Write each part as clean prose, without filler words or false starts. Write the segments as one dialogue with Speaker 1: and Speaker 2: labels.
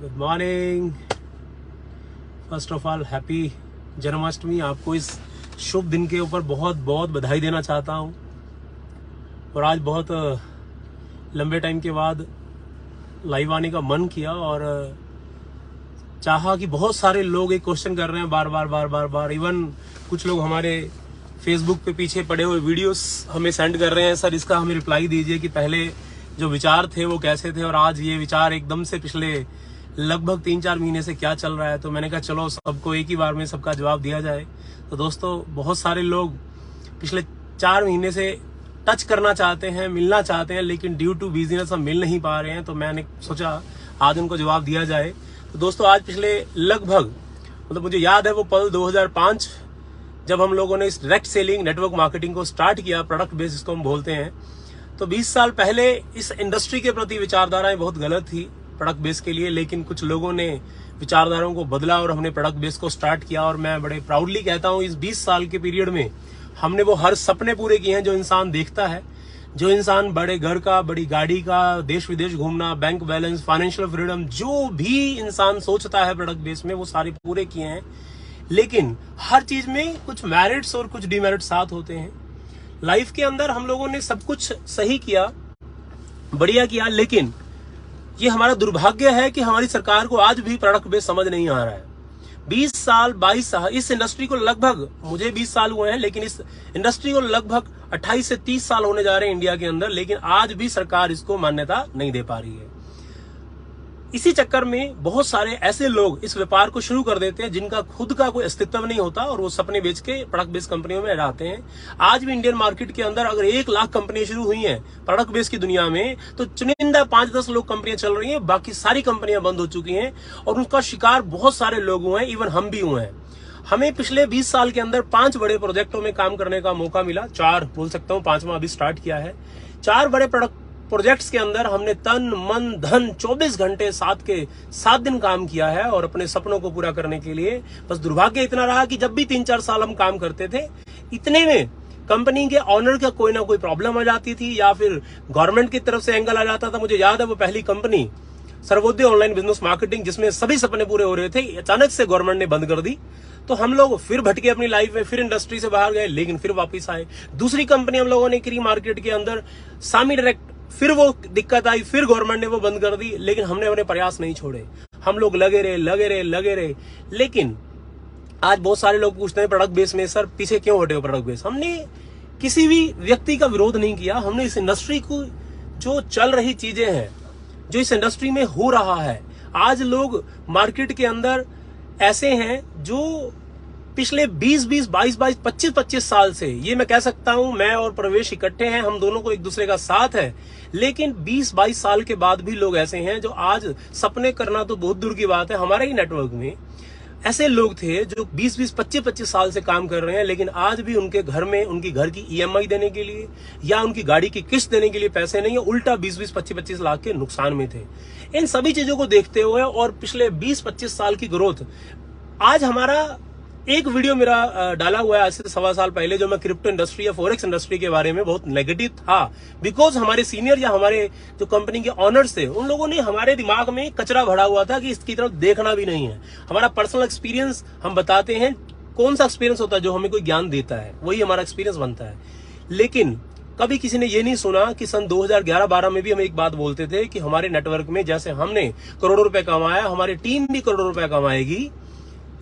Speaker 1: Good morning. First of all happy Janmashtami. आपको इस शुभ दिन के ऊपर बहुत बहुत बधाई देना चाहता हूँ। और आज बहुत लंबे टाइम के बाद लाइव आने का मन किया और चाहा कि बहुत सारे लोग एक क्वेश्चन कर रहे हैं बार बार। इवन कुछ लोग हमारे फेसबुक पे पीछे पड़े हुए वीडियोस हमें सेंड कर रहे हैं, सर इसका हमें रिप्लाई दीजिए कि पहले जो विचार थे वो कैसे थे और आज ये विचार एकदम से पिछले लगभग 3-4 महीने से क्या चल रहा है। तो मैंने कहा चलो सबको एक ही बार में सबका जवाब दिया जाए। तो दोस्तों, बहुत सारे लोग पिछले 4 महीने से टच करना चाहते हैं, मिलना चाहते हैं, लेकिन ड्यू टू बिजनेस हम मिल नहीं पा रहे हैं। तो मैंने सोचा आज उनको जवाब दिया जाए। तो दोस्तों, आज पिछले लगभग मुझे याद है वो पल 2005 जब हम लोगों ने इस डायरेक्ट सेलिंग नेटवर्क मार्केटिंग को स्टार्ट किया, प्रोडक्ट बेस जिसको हम बोलते हैं। तो 20 साल पहले इस इंडस्ट्री के प्रति विचारधाराएं बहुत गलत थी प्रोडक्ट बेस के लिए, लेकिन कुछ लोगों ने विचारधाराओं को बदला और हमने प्रोडक्ट बेस को स्टार्ट किया। और मैं बड़े प्राउडली कहता हूं इस 20 साल के पीरियड में हमने वो हर सपने पूरे किए हैं जो इंसान देखता है। जो इंसान बड़े घर का, बड़ी गाड़ी का, देश विदेश घूमना, बैंक बैलेंस, फाइनेंशियल फ्रीडम, जो भी इंसान सोचता है प्रोडक्ट बेस में, वो सारे पूरे किए हैं। लेकिन हर चीज में कुछ मेरिट्स और कुछ डिमेरिट्स साथ होते हैं। लाइफ के अंदर हम लोगों ने सब कुछ सही किया, बढ़िया किया, लेकिन ये हमारा दुर्भाग्य है कि हमारी सरकार को आज भी प्रोडक्ट बेस समझ नहीं आ रहा है। 20 साल 22 साल इस इंडस्ट्री को, लगभग मुझे 20 साल हुए हैं, लेकिन इस इंडस्ट्री को लगभग 28 से 30 साल होने जा रहे हैं इंडिया के अंदर, लेकिन आज भी सरकार इसको मान्यता नहीं दे पा रही है। इसी चक्कर में बहुत सारे ऐसे लोग इस व्यापार को शुरू कर देते हैं जिनका खुद का कोई अस्तित्व नहीं होता और वो सपने बेच के प्रोडक्ट बेस्ड कंपनियों में रहते हैं। आज भी इंडियन मार्केट के अंदर अगर 1 लाख कंपनियां शुरू हुई हैं प्रोडक्ट बेस्ड की दुनिया में, तो चुनिंदा 5-10 लोग कंपनियां चल रही हैं, बाकी सारी कंपनियां बंद हो चुकी हैं और उनका शिकार बहुत सारे लोग हुए हैं, इवन हम भी हुए हैं। हमें पिछले 20 साल के अंदर 5 बड़े प्रोजेक्टों में काम करने का मौका मिला, 4 बोल सकता हूं, 5वां अभी स्टार्ट किया है। 4 बड़े प्रोजेक्ट्स के अंदर हमने तन मन धन 24 घंटे 7 दिन काम किया है और अपने सपनों को पूरा करने के लिए। बस दुर्भाग्य इतना रहा कि जब भी 3-4 साल हम काम करते थे, इतने में कंपनी के ऑनर का कोई ना कोई प्रॉब्लम आ जाती थी या फिर गवर्नमेंट की तरफ से एंगल आ जाता था। मुझे याद है वो पहली company Sarvodaya online business marketing, जिसमें सभी सपने पूरे हो रहे थे, अचानक से गवर्नमेंट ने बंद कर दी। तो हम लोग फिर भटके अपनी लाइफ में, फिर इंडस्ट्री से बाहर गए, लेकिन फिर वापस आए। दूसरी कंपनी हम लोगों ने करी मार्केट के अंदर, सामी डायरेक्ट, फिर वो दिक्कत आई, फिर गवर्नमेंट ने वो बंद कर दी, लेकिन हमने अपने प्रयास नहीं छोड़े। हम लोग लगे रहे। लेकिन आज बहुत सारे लोग पूछते हैं प्रोडक्ट बेस में, सर पीछे क्यों हटे हो प्रोडक्ट बेस? हमने किसी भी व्यक्ति का विरोध नहीं किया। हमने इस इंडस्ट्री को, जो चल रही चीजें हैं, जो इस इंडस्ट्री में हो रहा है, आज लोग मार्केट के अंदर ऐसे हैं जो पिछले 20-20, 22-22, 25-25 साल से, ये मैं कह सकता हूं, मैं और प्रवेश इकट्ठे हैं, हम दोनों को एक दूसरे का साथ है, लेकिन 20-22 साल के बाद भी लोग ऐसे हैं जो आज सपने करना तो बहुत दूर की बात है। हमारे ही नेटवर्क में ऐसे लोग थे जो 20-20, 25-25 साल से काम कर रहे हैं, लेकिन आज भी उनके घर में उनकी घर की EMI देने के लिए या उनकी गाड़ी की किस्त देने के लिए पैसे नहीं है, उल्टा 20-20, 25-25 लाख के नुकसान में थे। इन सभी चीजों को देखते हुए और पिछले 20-25 साल की ग्रोथ, आज हमारा एक वीडियो मेरा डाला हुआ है आज से 1.25 साल पहले, जो मैं क्रिप्टो इंडस्ट्री या फॉरेक्स इंडस्ट्री के बारे में बहुत नेगेटिव था, बिकॉज हमारे सीनियर या हमारे जो कंपनी के ऑनर्स थे, उन लोगों ने हमारे दिमाग में कचरा भरा हुआ था कि इसकी तरफ देखना भी नहीं है। हमारा पर्सनल एक्सपीरियंस हम बताते हैं, कौन सा एक्सपीरियंस होता है जो हमें कोई ज्ञान देता है, वही हमारा एक्सपीरियंस बनता है। लेकिन कभी किसी ने ये नहीं सुना कि सन 2011-12 में भी हम एक बात बोलते थे कि हमारे नेटवर्क में जैसे हमने करोड़ों रुपए कमाया, हमारी टीम भी करोड़ों रुपए कमाएगी।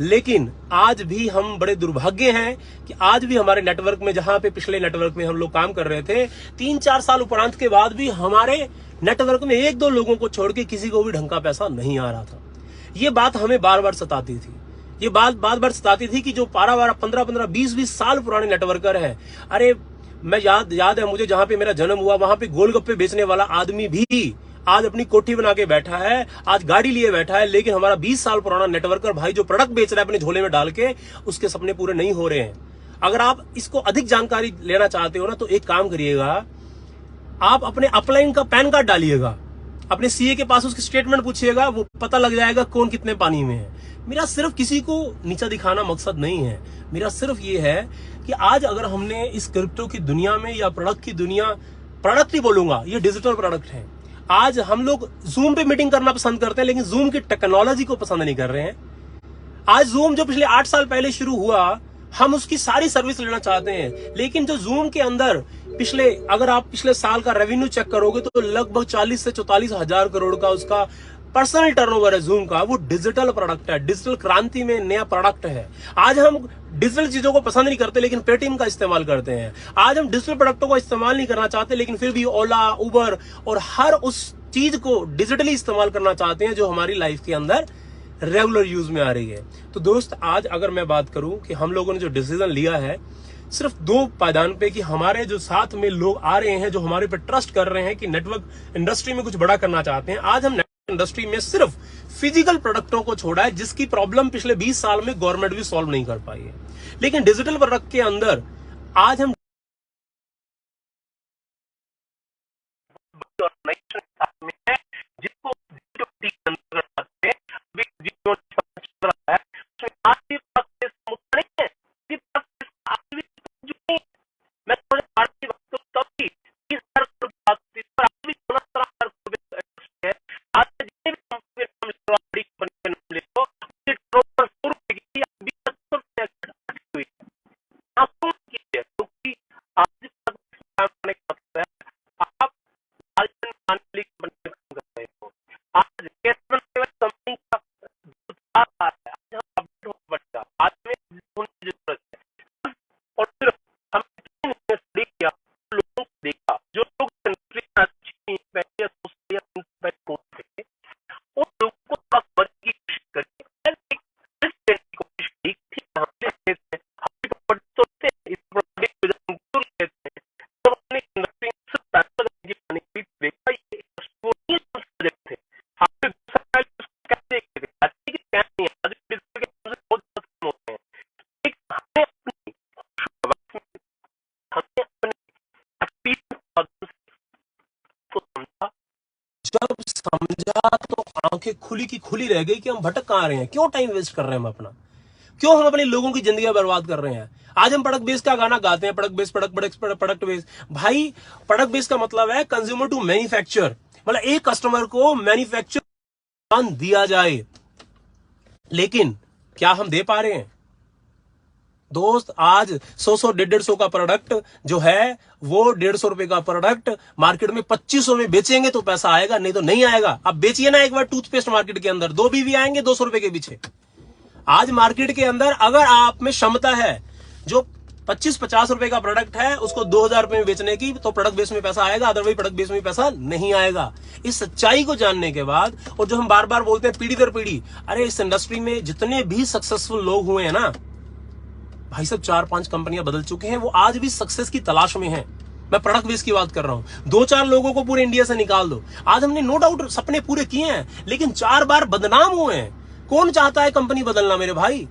Speaker 1: लेकिन आज भी हम बड़े दुर्भाग्य हैं कि आज भी हमारे नेटवर्क में, जहां पे पिछले नेटवर्क में हम लोग काम कर रहे थे, 3-4 साल उपरांत के बाद भी हमारे नेटवर्क में 1-2 लोगों को छोड़ के किसी को भी ढंग का पैसा नहीं आ रहा था। ये बात हमें बार बार सताती थी। ये बात बार सताती थी कि जो 15-15, 20-20 साल पुराने नेटवर्कर है, अरे मैं याद है मुझे, जहां पे मेरा जन्म हुआ वहां पे गोलगप्पे बेचने वाला आदमी भी आज अपनी कोठी बना के बैठा है, आज गाड़ी लिए बैठा है, लेकिन हमारा 20 साल पुराना नेटवर्कर भाई जो प्रोडक्ट बेच रहा है अपने झोले में डाल के, उसके सपने पूरे नहीं हो रहे हैं। अगर आप इसको अधिक जानकारी लेना चाहते हो ना, तो एक काम करिएगा, आप अपने अपलाइन का पैन कार्ड डालिएगा, अपने CA के पास उसकी स्टेटमेंट पूछिएगा, वो पता लग जाएगा कौन कितने पानी में है। मेरा सिर्फ किसी को नीचा दिखाना मकसद नहीं है, मेरा सिर्फ ये है कि आज अगर हमने इस क्रिप्टो की दुनिया में या प्रोडक्ट की दुनिया, प्रोडक्ट ही बोलूंगा, ये डिजिटल प्रोडक्ट है, आज हम लोग जूम पे मीटिंग करना पसंद करते हैं, लेकिन जूम की टेक्नोलॉजी को पसंद नहीं कर रहे हैं। आज जूम जो पिछले 8 साल पहले शुरू हुआ, हम उसकी सारी सर्विस लेना चाहते हैं, लेकिन जो जूम के अंदर अगर आप पिछले साल का रेवेन्यू चेक करोगे तो लगभग 40 से 44 हजार करोड़ का उसका पर्सनल टर्नओवर है जूम का। वो डिजिटल प्रोडक्ट है, डिजिटल क्रांति में नया प्रोडक्ट है। आज हम डिजिटल चीजों को पसंद नहीं करते, लेकिन पेटीएम का इस्तेमाल करते हैं। आज हम डिजिटल प्रोडक्टों को इस्तेमाल नहीं करना चाहते, लेकिन फिर भी ओला, उबर और हर उस चीज को डिजिटली इस्तेमाल करना चाहते हैं जो हमारी लाइफ के अंदर रेगुलर यूज में आ रही है। तो दोस्त, आज अगर मैं बात करूं कि हम लोगों ने जो डिसीजन लिया है सिर्फ 2 पायदान पे, कि हमारे जो साथ में लोग आ रहे हैं जो हमारे पे ट्रस्ट कर रहे हैं कि नेटवर्क इंडस्ट्री में कुछ बड़ा करना चाहते हैं। आज हम नेटवर्क इंडस्ट्री में सिर्फ फिजिकल प्रोडक्टों को छोड़ा है, जिसकी प्रॉब्लम पिछले 20 साल में गवर्नमेंट भी सॉल्व नहीं कर पाई है। लेकिन डिजिटल प्रोडक्ट के अंदर आज हम जिसको जब समझा तो आंखें खुली की खुली रह गई कि हम भटक कहां रहे हैं, क्यों टाइम वेस्ट कर रहे हैं हम अपना, क्यों हम अपने लोगों की जिंदगी बर्बाद कर रहे हैं। आज हम प्रोडक्ट बेस का गाना गाते हैं, प्रोडक्ट बेस। भाई, प्रोडक्ट बेस का मतलब है कंज्यूमर टू मैन्युफैक्चर, मतलब एक कस्टमर को मैन्युफैक्चर दिया जाए, लेकिन क्या हम दे पा रहे हैं? दोस्त, आज 100 150 का प्रोडक्ट जो है वो 150 रुपए का प्रोडक्ट मार्केट में 2500 में बेचेंगे तो पैसा आएगा, नहीं तो नहीं आएगा। अब बेचिए ना एक बार टूथपेस्ट मार्केट के अंदर, 2 बीवी आएंगे 200 रुपए के पीछे। आज मार्केट के अंदर अगर आप में क्षमता है जो 25-50 रुपए का प्रोडक्ट है उसको 2000 रुपए में बेचने की, तो प्रोडक्ट बेस में पैसा आएगा, अदरवाइज प्रोडक्ट बेस में पैसा नहीं आएगा। इस सच्चाई को जानने के बाद, और जो हम बार बार बोलते हैं पीढ़ी दर पीढ़ी, अरे इस इंडस्ट्री में जितने भी सक्सेसफुल लोग हुए हैं ना भाई साहब, 4-5 कंपनियां बदल चुके हैं, वो आज भी सक्सेस की तलाश में हैं। मैं प्रोडक्ट बेस की बात कर रहा हूं। 2-4 लोगों को पूरे इंडिया से निकाल दो। आज हमने नो डाउट सपने पूरे किए हैं, लेकिन 4 बार बदनाम हुए हैं। कौन चाहता है कंपनी बदलना मेरे भाई?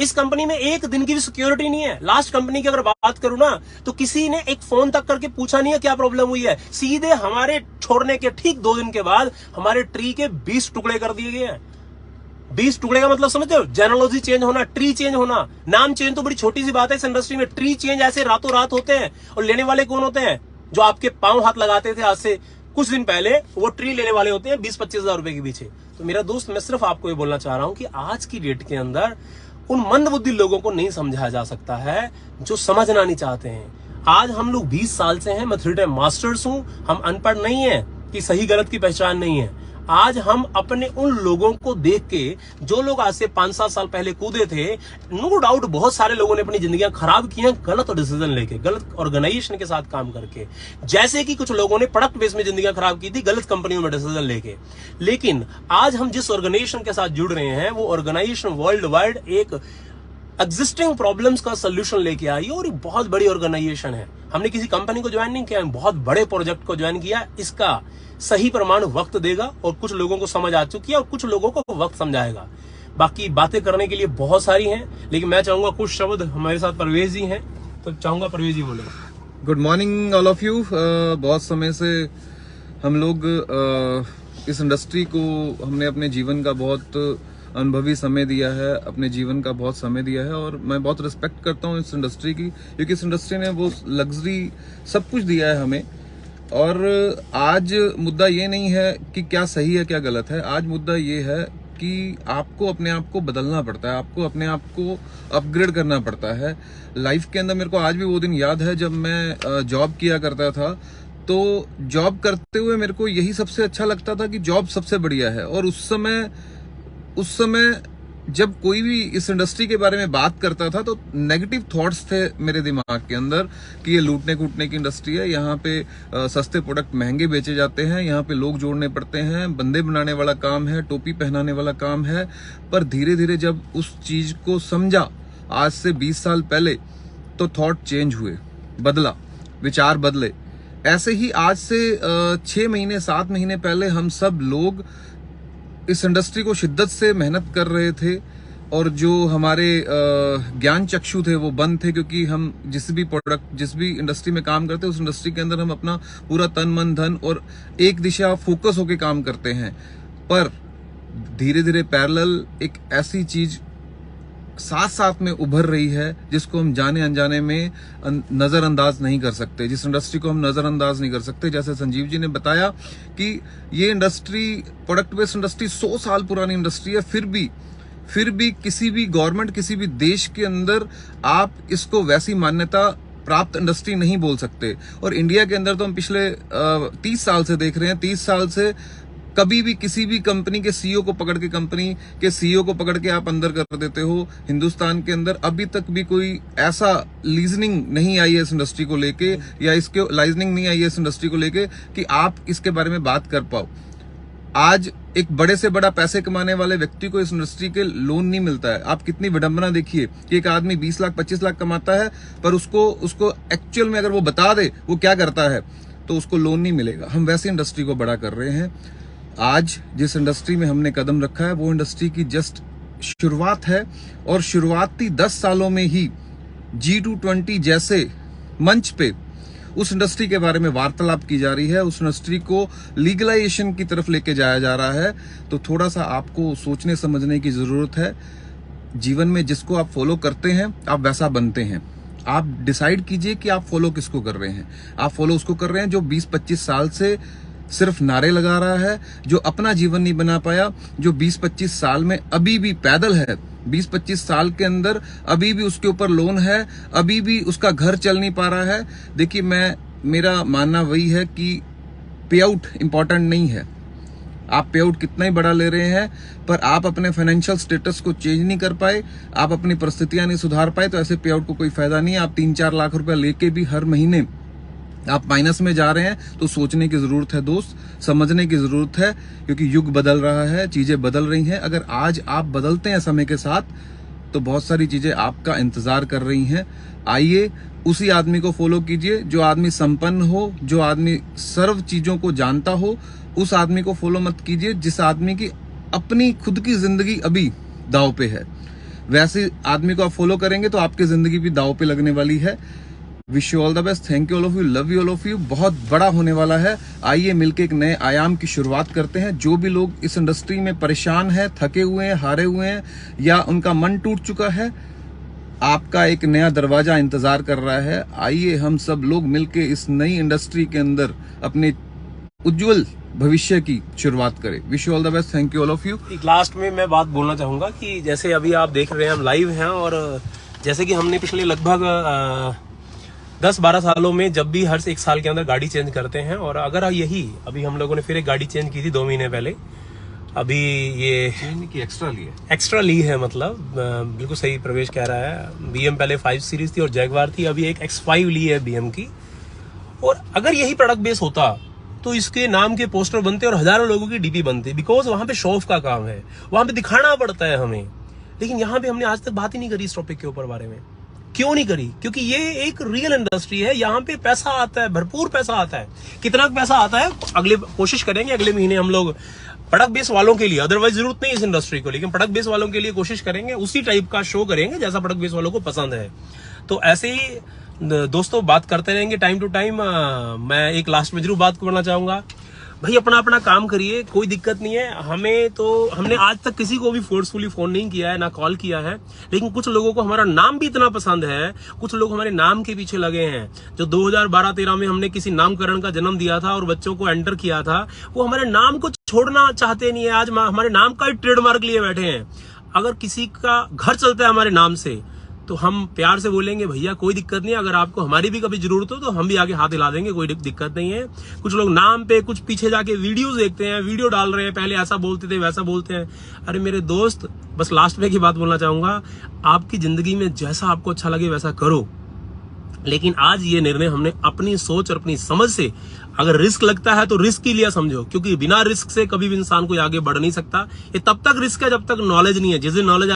Speaker 1: इस कंपनी में एक दिन की भी सिक्योरिटी नहीं है। लास्ट कंपनी की अगर बात करूं ना, तो किसी ने एक फोन तक करके पूछा नहीं है क्या प्रॉब्लम हुई है। सीधे हमारे छोड़ने के ठीक 2 दिन के बाद हमारे ट्री के 20 टुकड़े कर दिए गए हैं। 20 टुकड़े का मतलब समझते हो? जेनोलॉजी चेंज होना, ट्री चेंज होना। नाम चेंज तो बड़ी छोटी सी बात है इस इंडस्ट्री में, ट्री चेंज ऐसे रातों रात होते हैं। और लेने वाले कौन होते हैं? जो आपके पांव हाथ लगाते थे आज से कुछ दिन पहले, वो ट्री लेने वाले होते हैं 20-25 हजार रुपए के पीछे। तो मेरा दोस्त, मैं सिर्फ आपको ये बोलना चाह रहा हूं कि आज की डेट के अंदर उन मंदबुद्धि लोगों को नहीं समझाया जा सकता है जो समझना नहीं चाहते हैं। आज हम लोग 20 साल से हैं, मैं 3 टाइम मास्टर्स हूं। हम अनपढ़ नहीं है कि सही गलत की पहचान नहीं है। आज हम अपने उन लोगों को देख के, जो लोग आज से 5-7 साल पहले कूदे थे, नो डाउट बहुत सारे लोगों ने अपनी जिंदगियां खराब की हैं गलत डिसीजन लेके, गलत ऑर्गेनाइजेशन के साथ काम करके। जैसे कि कुछ लोगों ने प्रोडक्ट बेस में जिंदगियां खराब की थी गलत कंपनियों में डिसीजन लेके। लेकिन आज हम जिस ऑर्गेनाइजेशन के साथ जुड़ रहे हैं, वो ऑर्गेनाइजेशन वर्ल्ड वाइड एक एग्जिस्टिंग प्रॉब्लम्स का सोल्यूशन लेके आई और एक बहुत बड़ी ऑर्गेनाइजेशन है। हमने किसी कंपनी को ज्वाइन नहीं किया, बहुत बड़े प्रोजेक्ट को ज्वाइन किया। इसका सही प्रमाण वक्त देगा, और कुछ लोगों को समझ आ चुकी है और कुछ लोगों को वक्त समझाएगा। बाकी बातें करने के लिए बहुत सारी हैं, लेकिन मैं चाहूंगा कुछ शब्द, हमारे साथ परवेज जी हैं, तो चाहूंगा परवेज जी बोले।
Speaker 2: Good morning all of you. बहुत समय से हम लोग इस इंडस्ट्री को, हमने अपने जीवन का बहुत अनुभवी समय दिया है, अपने जीवन का बहुत समय दिया है, और मैं बहुत रिस्पेक्ट करता हूँ इस इंडस्ट्री की, क्योंकि इस इंडस्ट्री ने वो लग्जरी सब कुछ दिया है हमें। और आज मुद्दा ये नहीं है कि क्या सही है क्या गलत है, आज मुद्दा ये है कि आपको अपने आप को बदलना पड़ता है, आपको अपने आप को अपग्रेड करना पड़ता है लाइफ के अंदर। मेरे को आज भी वो दिन याद है जब मैं जॉब किया करता था, तो जॉब करते हुए मेरे को यही सबसे अच्छा लगता था कि जॉब सबसे बढ़िया है। और उस समय जब कोई भी इस इंडस्ट्री के बारे में बात करता था तो नेगेटिव थॉट्स थे मेरे दिमाग के अंदर कि ये लूटने कूटने की इंडस्ट्री है, यहाँ पे सस्ते प्रोडक्ट महंगे बेचे जाते हैं, यहाँ पे लोग जोड़ने पड़ते हैं, बंदे बनाने वाला काम है, टोपी पहनाने वाला काम है। पर धीरे धीरे जब उस चीज को समझा आज से 20 साल पहले, तो थॉट चेंज हुए, बदला, विचार बदले। ऐसे ही आज से 6 महीने 7 महीने पहले हम सब लोग इस इंडस्ट्री को शिद्दत से मेहनत कर रहे थे, और जो हमारे ज्ञान चक्षु थे वो बंद थे, क्योंकि हम जिस भी इंडस्ट्री में काम करते हैं उस इंडस्ट्री के अंदर हम अपना पूरा तन मन धन और एक दिशा फोकस होके काम करते हैं। पर धीरे धीरे पैरेलल एक ऐसी चीज साथ साथ में उभर रही है जिसको हम जाने अनजाने में नजरअंदाज नहीं कर सकते, जिस इंडस्ट्री को हम नजरअंदाज नहीं कर सकते। जैसे संजीव जी ने बताया कि ये इंडस्ट्री प्रोडक्ट बेस्ड इंडस्ट्री 100 साल पुरानी इंडस्ट्री है, फिर भी किसी भी गवर्नमेंट, किसी भी देश के अंदर आप इसको वैसी मान्यता प्राप्त इंडस्ट्री नहीं बोल सकते। और इंडिया के अंदर तो हम पिछले 30 साल से देख रहे हैं, 30 साल से कभी भी किसी भी कंपनी के सीईओ को पकड़ के आप अंदर कर देते हो। हिंदुस्तान के अंदर अभी तक भी कोई ऐसा लीजनिंग नहीं आई है इस इंडस्ट्री को लेके, या इसके लाइजनिंग नहीं आई है इस इंडस्ट्री को लेके कि आप इसके बारे में बात कर पाओ। आज एक बड़े से बड़ा पैसे कमाने वाले व्यक्ति को इस इंडस्ट्री के लोन नहीं मिलता है। आप कितनी विडंबना देखिए कि एक आदमी 20 लाख 25 लाख कमाता है, पर उसको एक्चुअल में अगर वो बता दे वो क्या करता है तो उसको लोन नहीं मिलेगा। हम वैसी इंडस्ट्री को बड़ा कर रहे हैं। आज जिस इंडस्ट्री में हमने कदम रखा है वो इंडस्ट्री की जस्ट शुरुआत है, और शुरुआती 10 सालों में ही G220 जैसे मंच पे उस इंडस्ट्री के बारे में वार्तालाप की जा रही है, उस इंडस्ट्री को लीगलाइजेशन की तरफ लेके जाया जा रहा है। तो थोड़ा सा आपको सोचने समझने की जरूरत है। जीवन में जिसको आप फॉलो करते हैं आप वैसा बनते हैं। आप डिसाइड कीजिए कि आप फॉलो किसको कर रहे हैं। आप फॉलो उसको कर रहे हैं जो 20-25 साल से सिर्फ नारे लगा रहा है, जो अपना जीवन नहीं बना पाया, जो 20-25 साल में अभी भी पैदल है, 20-25 साल के अंदर अभी भी उसके ऊपर लोन है, अभी भी उसका घर चल नहीं पा रहा है। देखिए, मेरा मानना वही है कि पे आउट इंपॉर्टेंट नहीं है। आप पे आउट कितना ही बड़ा ले रहे हैं, पर आप अपने फाइनेंशियल स्टेटस को चेंज नहीं कर पाए, आप अपनी परिस्थितियां नहीं सुधार पाए, तो ऐसे पे आउट को कोई फायदा नहीं है। आप 3-4 लाख रुपए लेके भी हर महीने आप माइनस में जा रहे हैं, तो सोचने की जरूरत है दोस्त, समझने की जरूरत है, क्योंकि युग बदल रहा है, चीजें बदल रही हैं। अगर आज आप बदलते हैं समय के साथ, तो बहुत सारी चीजें आपका इंतजार कर रही हैं। आइए उसी आदमी को फॉलो कीजिए जो आदमी संपन्न हो, जो आदमी सर्व चीजों को जानता हो। उस आदमी को फॉलो मत कीजिए जिस आदमी की अपनी खुद की जिंदगी अभी दांव पे है। वैसे आदमी को आप फॉलो करेंगे तो आपकी जिंदगी भी दांव पे लगने वाली है। Wish you all the best, thank you all of you, love you all of you. बहुत बड़ा होने वाला है। आइए मिलके एक नए आयाम की शुरुआत करते हैं। जो भी लोग इस इंडस्ट्री में परेशान हैं, थके हुए हैं, हारे हुए हैं, या उनका मन टूट चुका है, आपका एक नया दरवाजा इंतजार कर रहा है। आइए हम सब लोग मिलके इस नई इंडस्ट्री के अंदर अपने उज्जवल भविष्य की शुरुआत करें। Wish you all the best, thank you all of you.
Speaker 1: एक लास्ट में मैं बात बोलना चाहूंगा कि जैसे अभी आप देख रहे हैं हम लाइव हैं, और जैसे कि हमने पिछले लगभग 10-12 सालों में जब भी हर 1 साल के अंदर गाड़ी चेंज करते हैं, और अगर यही अभी हम लोगों ने फिर एक गाड़ी चेंज की थी 2 महीने पहले, अभी ये एक्स्ट्रा ली है, मतलब बिल्कुल सही प्रवेश कह रहा है। BM पहले 5 सीरीज थी और जैगवार थी, अभी एक X5 ली है BM की। और अगर यही प्रोडक्ट बेस होता तो इसके नाम के पोस्टर बनते और हजारों लोगों की DP बनती, बिकॉज वहां पे शो ऑफ का काम है, वहां पे दिखाना पड़ता है हमें। लेकिन यहाँ पे हमने आज तक बात ही नहीं करी इस टॉपिक के ऊपर बारे में। क्यों नहीं करी? क्योंकि ये एक रियल इंडस्ट्री है, यहाँ पे पैसा आता है, भरपूर पैसा आता है। कितना पैसा आता है अगले कोशिश करेंगे अगले महीने हम लोग प्रोडक्ट बेस वालों के लिए, अदरवाइज जरूरत नहीं इस इंडस्ट्री को, लेकिन प्रोडक्ट बेस वालों के लिए कोशिश करेंगे, उसी टाइप का शो करेंगे जैसा प्रोडक्ट बेस वालों को पसंद है। तो ऐसे ही दोस्तों बात करते रहेंगे टाइम टू टाइम। मैं एक लास्ट में जरूर बात करना चाहूंगा, भाई अपना अपना काम करिए, कोई दिक्कत नहीं है। हमने आज तक किसी को भी फोर्सफुली फोन नहीं किया है, ना कॉल किया है, लेकिन कुछ लोगों को हमारा नाम भी इतना पसंद है, कुछ लोग हमारे नाम के पीछे लगे हैं। जो 2012-13 में हमने किसी नामकरण का जन्म दिया था और बच्चों को एंटर किया था, वो हमारे नाम को छोड़ना चाहते नहीं है। आज हमारे नाम का ही ट्रेडमार्क लिए बैठे हैं। अगर किसी का घर चलता है हमारे नाम से, तो हम प्यार से बोलेंगे भैया कोई दिक्कत नहीं है, अगर आपको हमारी भी कभी जरूरत हो तो हम भी आगे हाथ हिला देंगे, कोई दिक्कत नहीं है। कुछ लोग नाम पे कुछ पीछे जाके वीडियोस देखते हैं, वीडियो डाल रहे हैं, पहले ऐसा बोलते थे वैसा बोलते हैं। अरे मेरे दोस्त, बस लास्ट में की बात बोलना चाहूंगा, आपकी जिंदगी में जैसा आपको अच्छा लगे वैसा करो, लेकिन आज ये निर्णय हमने अपनी सोच और अपनी समझ से, अगर रिस्क लगता है तो रिस्क ही लिया समझो, क्योंकि बिना रिस्क से कभी भी इंसान कोई आगे बढ़ नहीं सकता। ये तब तक रिस्क है जब तक नॉलेज नहीं है। जिस दिन नॉलेज